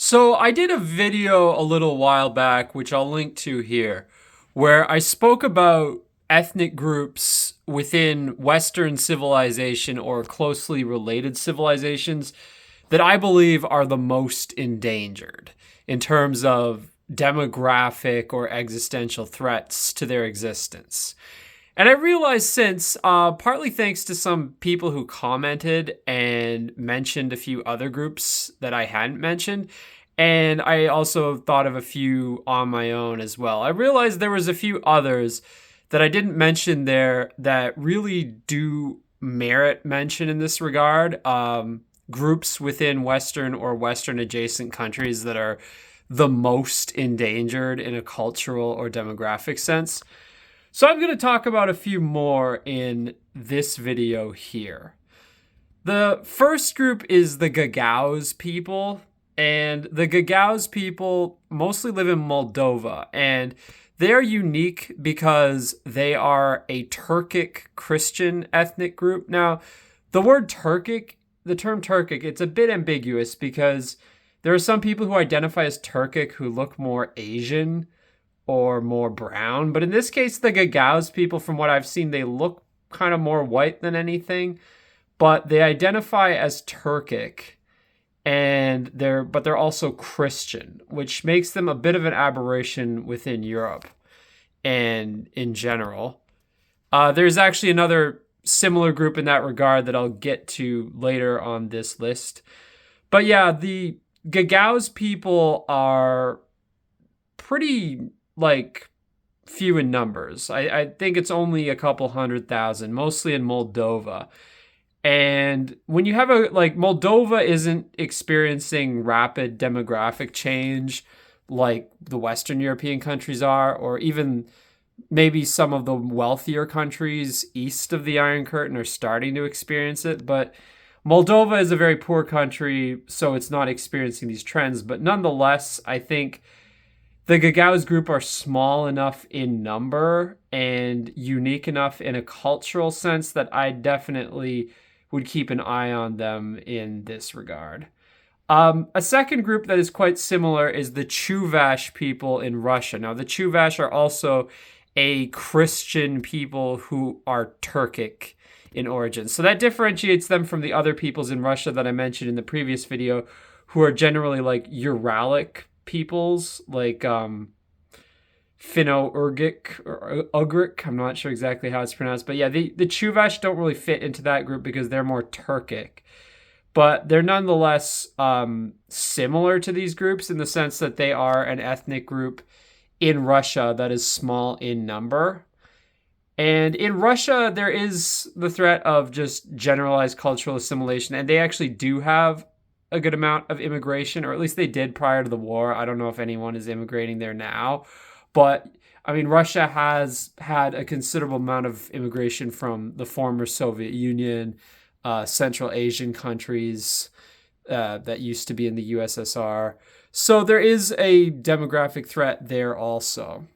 So I did a video a little while back, which I'll link to here, where I spoke about ethnic groups within Western civilization or closely related civilizations that I believe are the most endangered in terms of demographic or existential threats to their existence. And I realized since, partly thanks to some people who commented and mentioned a few other groups that I hadn't mentioned, and I also thought of a few on my own as well. I realized there was a few others that I didn't mention there that really do merit mention in this regard. Groups within Western or Western adjacent countries that are the most endangered in a cultural or demographic sense. So I'm going to talk about a few more in this video here. The first group is the Gagauz people, and the Gagauz people mostly live in Moldova, and they're unique because they are a Turkic Christian ethnic group. Now, the term Turkic, it's a bit ambiguous because there are some people who identify as Turkic who look more Asian or more brown. But in this case, the Gagauz people, from what I've seen, they look kind of more white than anything. But they identify as Turkic, and they're also Christian, which makes them a bit of an aberration within Europe and in general. There's actually another similar group in that regard that I'll get to later on this list. But yeah, the Gagauz people are pretty few in numbers. I think it's only a couple 100,000, mostly in Moldova. And when you have Moldova isn't experiencing rapid demographic change like the Western European countries are, or even maybe some of the wealthier countries east of the Iron Curtain are starting to experience it. But Moldova is a very poor country, so it's not experiencing these trends. But nonetheless, I think the Gagauz group are small enough in number and unique enough in a cultural sense that I definitely would keep an eye on them in this regard. A second group that is quite similar is the Chuvash people in Russia. Now, the Chuvash are also a Christian people who are Turkic in origin. So that differentiates them from the other peoples in Russia that I mentioned in the previous video, who are generally like Uralic peoples, like Finno-Ugric or Ugric. I'm not sure exactly how it's pronounced, but yeah, the Chuvash don't really fit into that group because they're more Turkic. But they're nonetheless similar to these groups in the sense that they are an ethnic group in Russia that is small in number. And in Russia, there is the threat of just generalized cultural assimilation, and they actually do have a good amount of immigration, or at least they did prior to the war. I don't know if anyone is immigrating there now, but I mean, Russia has had a considerable amount of immigration from the former Soviet Union, Central Asian countries that used to be in the USSR. So there is a demographic threat there also.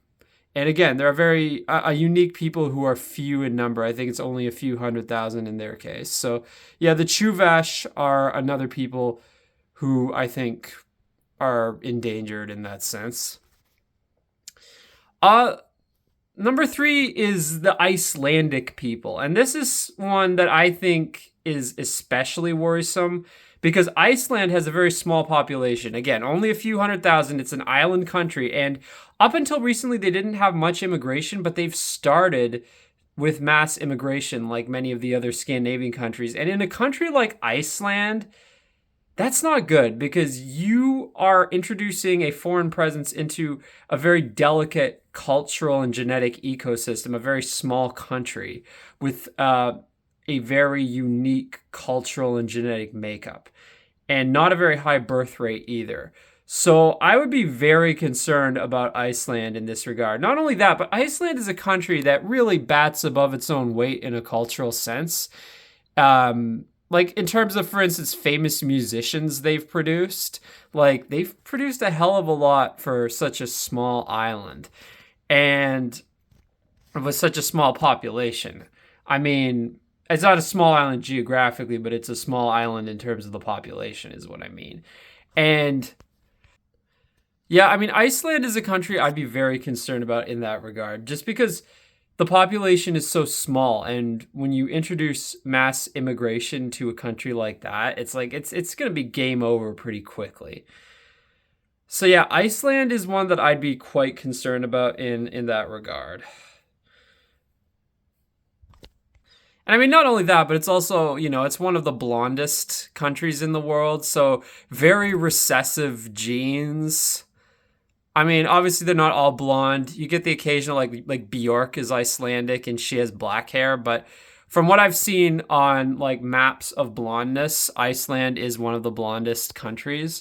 And again, there are a unique people who are few in number. I think it's only a few 100,000 in their case. So yeah, the Chuvash are another people who I think are endangered in that sense. Number 3 is the Icelandic people. And this is one that I think is especially worrisome because Iceland has a very small population. Again, only a few 100,000. It's an island country. And up until recently, they didn't have much immigration, but they've started with mass immigration like many of the other Scandinavian countries. And in a country like Iceland, that's not good because you are introducing a foreign presence into a very delicate cultural and genetic ecosystem, a very small country with a very unique cultural and genetic makeup, and not a very high birth rate either. So I would be very concerned about Iceland in this regard. Not only that, but Iceland is a country that really bats above its own weight in a cultural sense. Like in terms of, for instance, famous musicians they've produced, like they've produced a hell of a lot for such a small island and with such a small population. I mean, it's not a small island geographically, but it's a small island in terms of the population is what I mean. And Yeah, I mean, Iceland is a country I'd be very concerned about in that regard, just because the population is so small, and when you introduce mass immigration to a country like that, it's like it's going to be game over pretty quickly. So yeah, Iceland is one that I'd be quite concerned about in that regard. And I mean, not only that, but it's also, it's one of the blondest countries in the world, so very recessive genes. I mean, obviously they're not all blonde. You get the occasional like Bjork is Icelandic and she has black hair, but from what I've seen on like maps of blondness, Iceland is one of the blondest countries.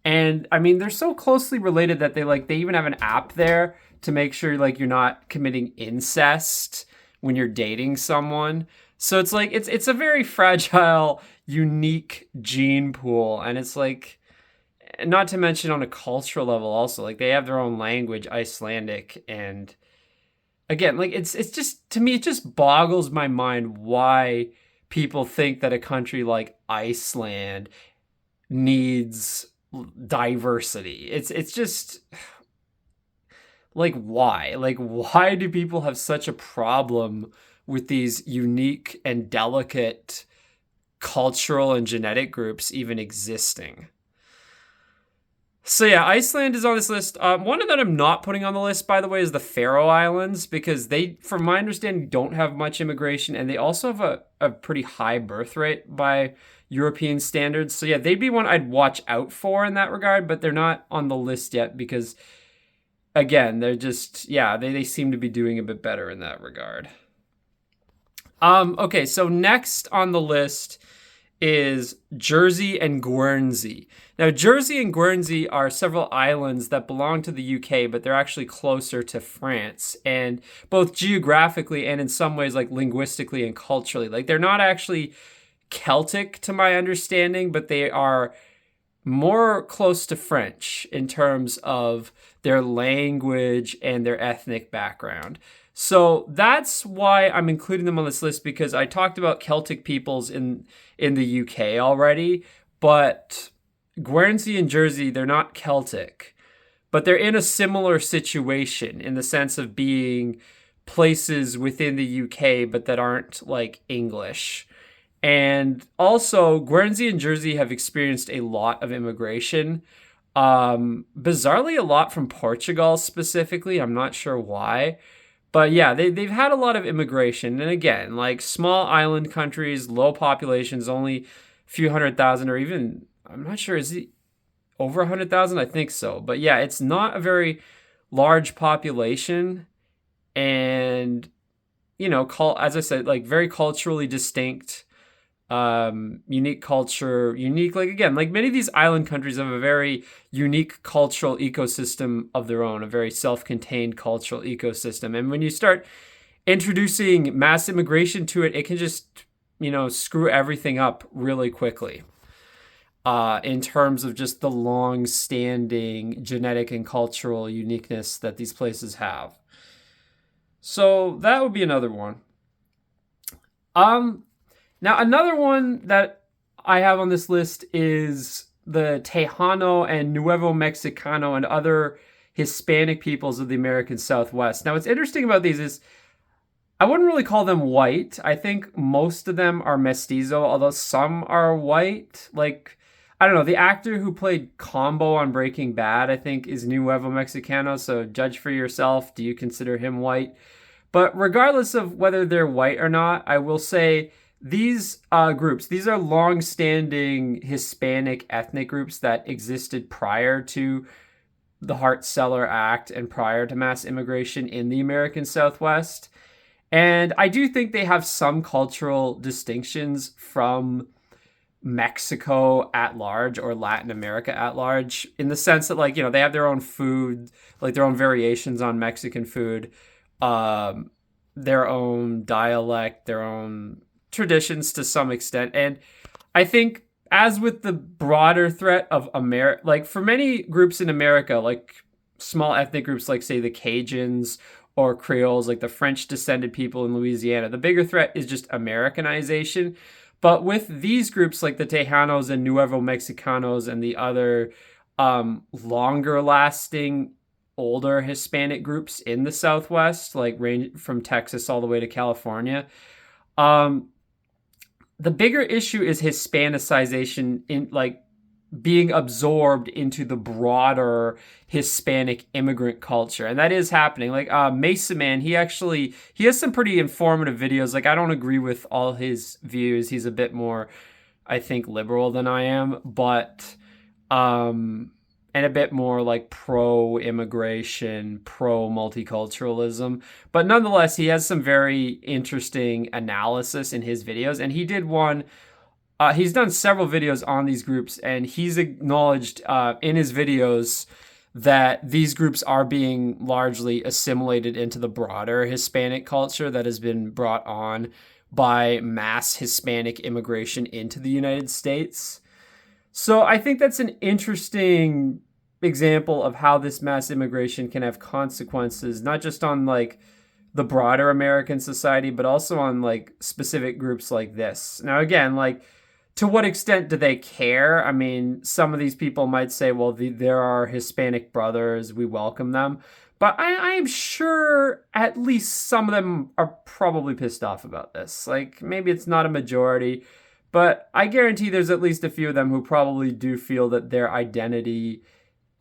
And I mean, they're so closely related that they even have an app there to make sure like you're not committing incest when you're dating someone. So it's like it's a very fragile, unique gene pool, and it's like, not to mention on a cultural level also, like they have their own language, Icelandic, and again, like it's just, to me it just boggles my mind why people think that a country like Iceland needs diversity. It's just like, why? Like, why do people have such a problem with these unique and delicate cultural and genetic groups even existing? So yeah, Iceland is on this list. One that I'm not putting on the list, by the way, is the Faroe Islands, because they, from my understanding, don't have much immigration, and they also have a pretty high birth rate by European standards. So yeah, they'd be one I'd watch out for in that regard, but they're not on the list yet because, again, they're just, yeah, they seem to be doing a bit better in that regard. Okay, so next on the list is Jersey and Guernsey. Now, Jersey and Guernsey are several islands that belong to the UK, but they're actually closer to France, and both geographically and in some ways, like linguistically and culturally. Like, they're not actually Celtic to my understanding, but they are more close to French in terms of their language and their ethnic background. So that's why I'm including them on this list, because I talked about Celtic peoples in the UK already, but Guernsey and Jersey, they're not Celtic, but they're in a similar situation in the sense of being places within the UK, but that aren't like English. And also, Guernsey and Jersey have experienced a lot of immigration. Bizarrely, a lot from Portugal specifically. I'm not sure why. But yeah, they've had a lot of immigration. And again, like small island countries, low populations, only a few 100,000, or even, I'm not sure, is it over 100,000? I think so. But yeah, it's not a very large population. And, as I said, like very culturally distinct, unique culture, unique, like again, like many of these island countries have a very unique cultural ecosystem of their own, a very self-contained cultural ecosystem. And when you start introducing mass immigration to it, it can just, screw everything up really quickly. In terms of just the long-standing genetic and cultural uniqueness that these places have. So that would be another one. Now, another one that I have on this list is the Tejano and Nuevo Mexicano and other Hispanic peoples of the American Southwest. Now, what's interesting about these is I wouldn't really call them white. I think most of them are mestizo, although some are white. Like, I don't know, the actor who played Combo on Breaking Bad, I think, is Nuevo Mexicano, so judge for yourself. Do you consider him white? But regardless of whether they're white or not, I will say these groups, these are long-standing Hispanic ethnic groups that existed prior to the Hart-Celler Act and prior to mass immigration in the American Southwest. And I do think they have some cultural distinctions from Mexico at large or Latin America at large, in the sense that, like, they have their own food, like their own variations on Mexican food, their own dialect, their own traditions to some extent. And I think, as with the broader threat of America, like for many groups in America, like small ethnic groups like, say, the Cajuns or Creoles, like the French descended people in Louisiana, the bigger threat is just Americanization. But with these groups like the Tejanos and Nuevo Mexicanos and the other longer lasting older Hispanic groups in the Southwest, like range from Texas all the way to California. Um, the bigger issue is Hispanicization in like being absorbed into the broader Hispanic immigrant culture. And that is happening. Like Mesa Man, he has some pretty informative videos. Like I don't agree with all his views. He's a bit more, I think, liberal than I am, but and a bit more like pro immigration, pro multiculturalism. But nonetheless, he has some very interesting analysis in his videos. And he did one, he's done several videos on these groups, and he's acknowledged in his videos that these groups are being largely assimilated into the broader Hispanic culture that has been brought on by mass Hispanic immigration into the United States. So I think that's an interesting example of how this mass immigration can have consequences, not just on like the broader American society, but also on like specific groups like this. Now, again, like to what extent do they care? I mean, some of these people might say, well, there are Hispanic brothers, we welcome them. But I am sure at least some of them are probably pissed off about this. Like maybe it's not a majority, but I guarantee there's at least a few of them who probably do feel that their identity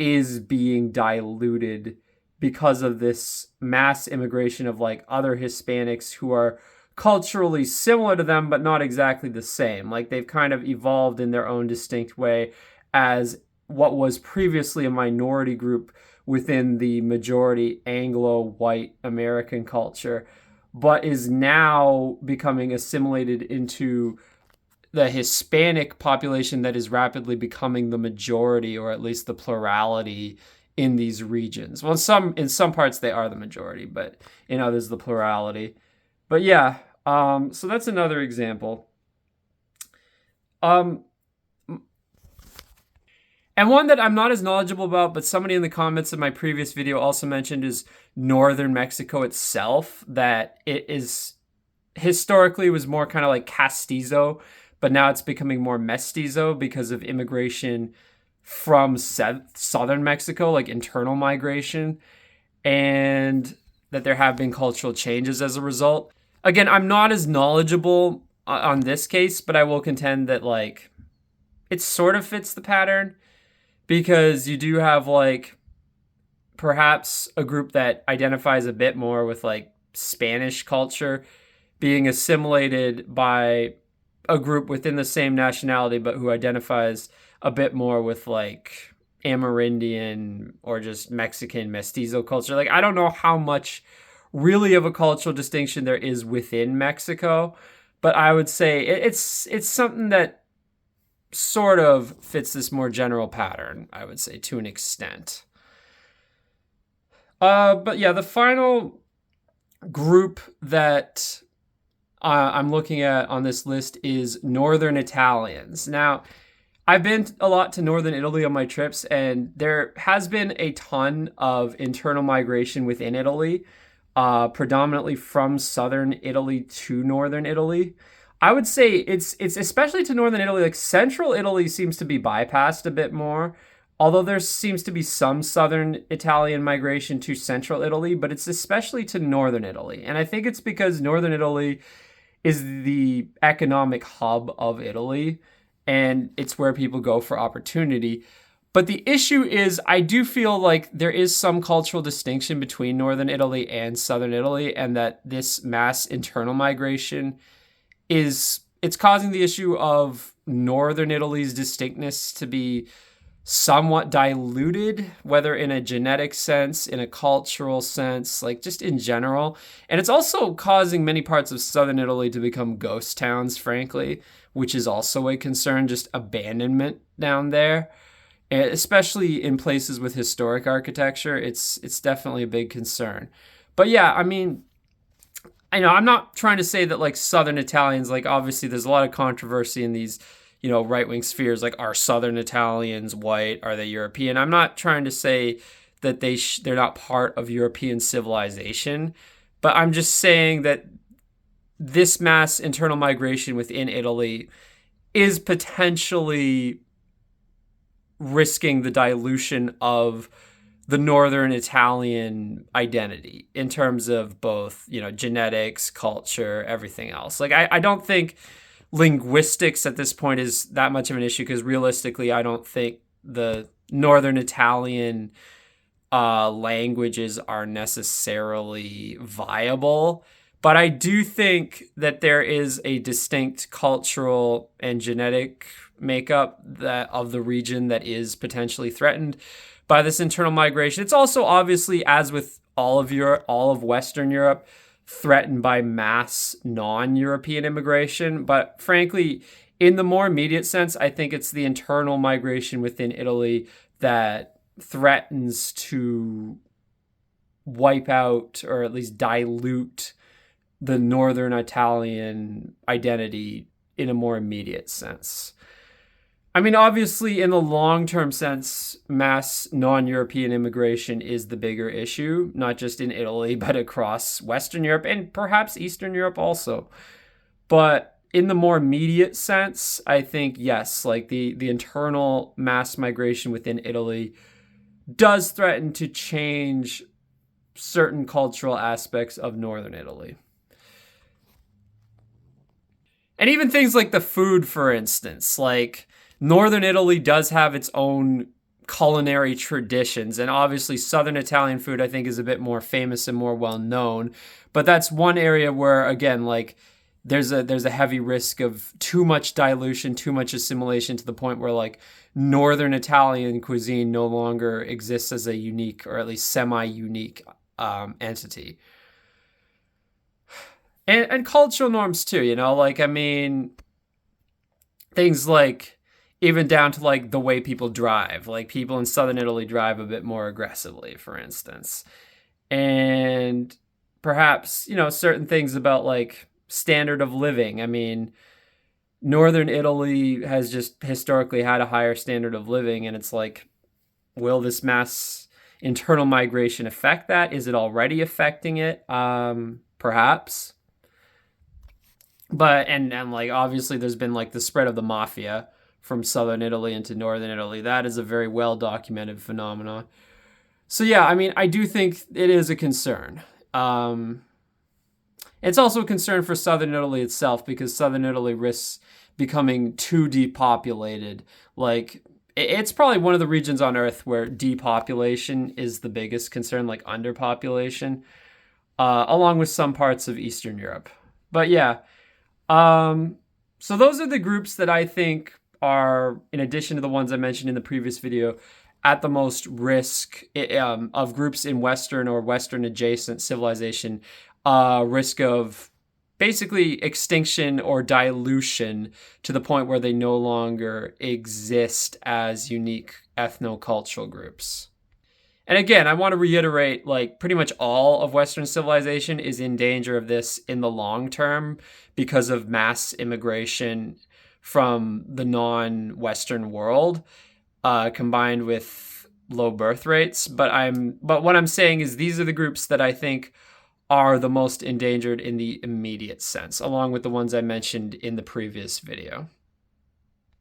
is being diluted because of this mass immigration of like other Hispanics who are culturally similar to them, but not exactly the same. Like they've kind of evolved in their own distinct way as what was previously a minority group within the majority Anglo-white American culture, but is now becoming assimilated into the Hispanic population that is rapidly becoming the majority, or at least the plurality in these regions. Well, in some parts they are the majority, but in others the plurality. But yeah, so that's another example. And one that I'm not as knowledgeable about, but somebody in the comments of my previous video also mentioned, is northern Mexico itself, that it is historically was more kind of like castizo, but now it's becoming more mestizo because of immigration from southern Mexico, like internal migration, and that there have been cultural changes as a result. Again, I'm not as knowledgeable on this case, but I will contend that like it sort of fits the pattern, because you do have like perhaps a group that identifies a bit more with like Spanish culture being assimilated by a group within the same nationality, but who identifies a bit more with like Amerindian or just Mexican mestizo culture. Like, I don't know how much really of a cultural distinction there is within Mexico, but I would say it's something that sort of fits this more general pattern, I would say, to an extent. But yeah, the final group that I'm looking at on this list is Northern Italians. Now, I've been a lot to Northern Italy on my trips, and there has been a ton of internal migration within Italy, predominantly from Southern Italy to Northern Italy. I would say it's especially to Northern Italy. Like Central Italy seems to be bypassed a bit more, although there seems to be some Southern Italian migration to Central Italy, but it's especially to Northern Italy. And I think it's because Northern Italy is the economic hub of Italy, and it's where people go for opportunity. But the issue is, I do feel like there is some cultural distinction between Northern Italy and Southern Italy, and that this mass internal migration it's causing the issue of Northern Italy's distinctness to be somewhat diluted, whether in a genetic sense, in a cultural sense, like just in general. And it's also causing many parts of Southern Italy to become ghost towns, frankly, which is also a concern, just abandonment down there. And especially in places with historic architecture, it's definitely a big concern. But yeah, I mean, I know I'm not trying to say that like Southern Italians, like obviously there's a lot of controversy in these, right-wing spheres, like are Southern Italians white? Are they European? I'm not trying to say that they're not part of European civilization, but I'm just saying that this mass internal migration within Italy is potentially risking the dilution of the Northern Italian identity in terms of both, genetics, culture, everything else. Like, I don't think linguistics at this point is that much of an issue, because realistically, I don't think the Northern Italian languages are necessarily viable. But I do think that there is a distinct cultural and genetic makeup of the region that is potentially threatened by this internal migration. It's also obviously, as with all of Europe, all of Western Europe, threatened by mass non-European immigration. But frankly, in the more immediate sense, I think it's the internal migration within Italy that threatens to wipe out, or at least dilute, the Northern Italian identity in a more immediate sense. I mean, obviously, in the long-term sense, mass non-European immigration is the bigger issue, not just in Italy, but across Western Europe and perhaps Eastern Europe also. But in the more immediate sense, I think, yes, like the internal mass migration within Italy does threaten to change certain cultural aspects of Northern Italy. And even things like the food, for instance, like Northern Italy does have its own culinary traditions. And obviously Southern Italian food, I think, is a bit more famous and more well known. But that's one area where, again, like there's a heavy risk of too much dilution, too much assimilation, to the point where like Northern Italian cuisine no longer exists as a unique, or at least semi-unique entity. And cultural norms too, like, I mean, things like even down to like the way people drive, like people in Southern Italy drive a bit more aggressively, for instance. And perhaps, certain things about like standard of living. I mean, Northern Italy has just historically had a higher standard of living, and it's like, will this mass internal migration affect that? Is it already affecting it? Perhaps. But, and like, obviously there's been like the spread of the mafia from Southern Italy into Northern Italy. That is a very well documented phenomenon. So yeah, I mean, I do think it is a concern. It's also a concern for Southern Italy itself, because Southern Italy risks becoming too depopulated. Like, it's probably one of the regions on Earth where depopulation is the biggest concern, like underpopulation, along with some parts of Eastern Europe. But yeah, so those are the groups that I think are, in addition to the ones I mentioned in the previous video, at the most risk of groups in Western or Western adjacent civilization, risk of basically extinction or dilution to the point where they no longer exist as unique ethnocultural groups. And again, I want to reiterate, like, pretty much all of Western civilization is in danger of this in the long term because of mass immigration from the non-Western world, combined with low birth rates. But what I'm saying is these are the groups that I think are the most endangered in the immediate sense, along with the ones I mentioned in the previous video.